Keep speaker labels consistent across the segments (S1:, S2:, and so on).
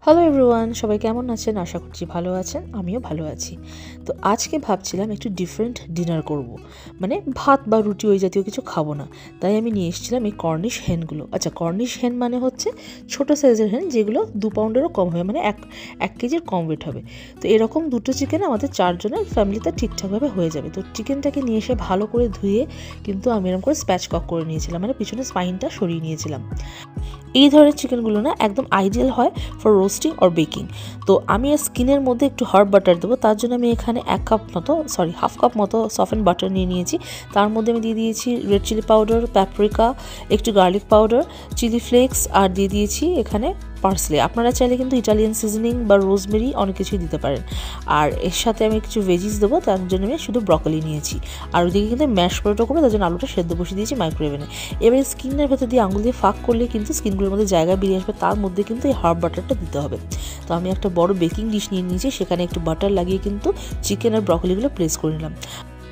S1: Hello everyone, সবাই কেমন আছেন? আশা করছি ভালো আছেন, আমিও ভালো আছি। তো আজকে ভাবছিলাম একটু ডিফারেন্ট ডিনার করব, মানে ভাত বা রুটি ওই জাতীয় কিছু খাবো না। তাই আমি নিয়ে এসেছিলাম এই কর্নিশ হেনগুলো। আচ্ছা, কর্নিশ হেন মানে হচ্ছে ছোটো সাইজের হেন, যেগুলো 2 পাউন্ডেরও কম হবে, মানে এক কেজির কম ওয়েট হবে। তো এরকম দুটো চিকেন আমাদের 4 জনের ফ্যামিলিতে ঠিকঠাকভাবে হয়ে যাবে। তো চিকেনটাকে নিয়ে এসে ভালো করে ধুয়ে কিন্তু আমি এরকম করে স্প্যাচ কক করে নিয়েছিলাম, মানে পিছনে স্পাইনটা সরিয়ে নিয়েছিলাম। এই ধরনের চিকেনগুলো না একদম আইডিয়াল হয় ফর রোস্টিং অর বেকিং। তো আমি স্কিনের মধ্যে একটু হার্ব বাটার দেবো, তার জন্য আমি এখানে হাফ কাপ মতো সফট বাটার নিয়ে নিয়েছি। তার মধ্যে আমি দিয়ে দিয়েছি রেড চিলি পাউডার, প্যাপরিকা, একটু গার্লিক পাউডার, চিলি ফ্লেক্স, আর দিয়ে দিয়েছি এখানে পার্সলে। আপনারা চাইলে কিন্তু ইটালিয়ান সিজনিং বা রোজমেরি অনেক কিছুই দিতে পারেন। আর এর সাথে আমি কিছু ভেজিস দেবো, তার জন্য আমি শুধু ব্রকলি নিয়েছি। আর ওইদিকে কিন্তু ম্যাশ পটেটো করে তার জন্য আলুটা সেদ্ধ বসিয়ে দিয়েছি মাইক্রোওভেনে। এবারে স্কিনের ভেতর দিয়ে আঙুল দিয়ে ফাঁক করলে কিন্তু স্কিনগুলোর মধ্যে জায়গা বেরিয়ে আসবে, তার মধ্যে কিন্তু এই হার্ব বাটারটা দিতে হবে। তো আমি একটা বড় বেকিং ডিশ নিয়ে নিয়েছি, সেখানে একটু বাটার লাগিয়ে কিন্তু চিকেন আর ব্রকলিগুলো প্লেস করে নিলাম।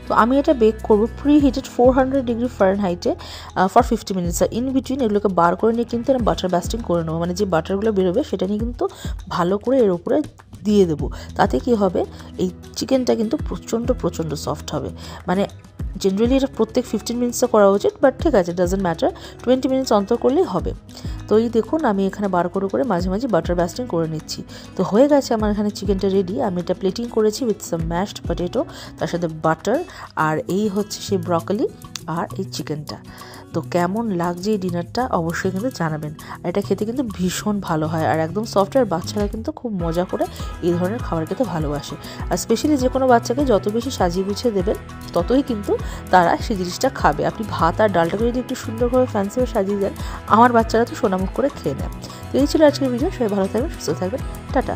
S1: তো আমি এটা বেক করবো প্রি হিটেড 400 ডিগ্রি ফারেনহাইটে ফর 50 মিনিটস। আর ইন বিটুইন এগুলোকে বার করে নিয়ে কিন্তু আমি বাটার ব্যাস্টিং করে নেবো, মানে যে বাটারগুলো বেরোবে সেটা নিয়ে কিন্তু ভালো করে এর উপরে দিয়ে দেবো। তাতে কি হবে, এই চিকেনটা কিন্তু প্রচণ্ড সফট হবে। মানে জেনারেলি এটা প্রত্যেক 15 মিনিটসে করা উচিত, বাট ঠিক আছে, ডাজেন্ট ম্যাটার, 20 মিনিটস অন্তর করলেই হবে। তো এই দেখুন, আমি এখানে বার করে মাঝে মাঝে বাটার ব্যাস্টিং করে নিচ্ছি। তো হয়ে গেছে আমার এখানে চিকেনটা রেডি। আমি এটা প্লেটিং করেছি উইথ সাম ম্যাশড পটেটো, তার সাথে বাটার, আর এই হচ্ছে সেই ব্রকলি আর এই চিকেনটা। তো কেমন লাগছে এই ডিনারটা অবশ্যই কিন্তু জানাবেন। আর এটা খেতে কিন্তু ভীষণ ভালো হয় আর একদম সফট, আর বাচ্চারা কিন্তু খুব মজা করে এই ধরনের খাবার খেতে ভালোবাসে। আর স্পেশালি যে কোনো বাচ্চাকে যত বেশি সাজিয়ে গুছিয়ে দেবেন ততই কিন্তু তারা সেই জিনিসটা খাবে। আপনি ভাত আর ডালটাকে যদি একটু সুন্দরভাবে ফ্যান্সিভাবে সাজিয়ে দেন, আমার বাচ্চারা তো সোনামুখ করে খেয়ে নেয়। তো এই ছিল আজকের ভিডিও। সবাই ভালো থাকবেন, সুস্থ থাকবেন, টাটা।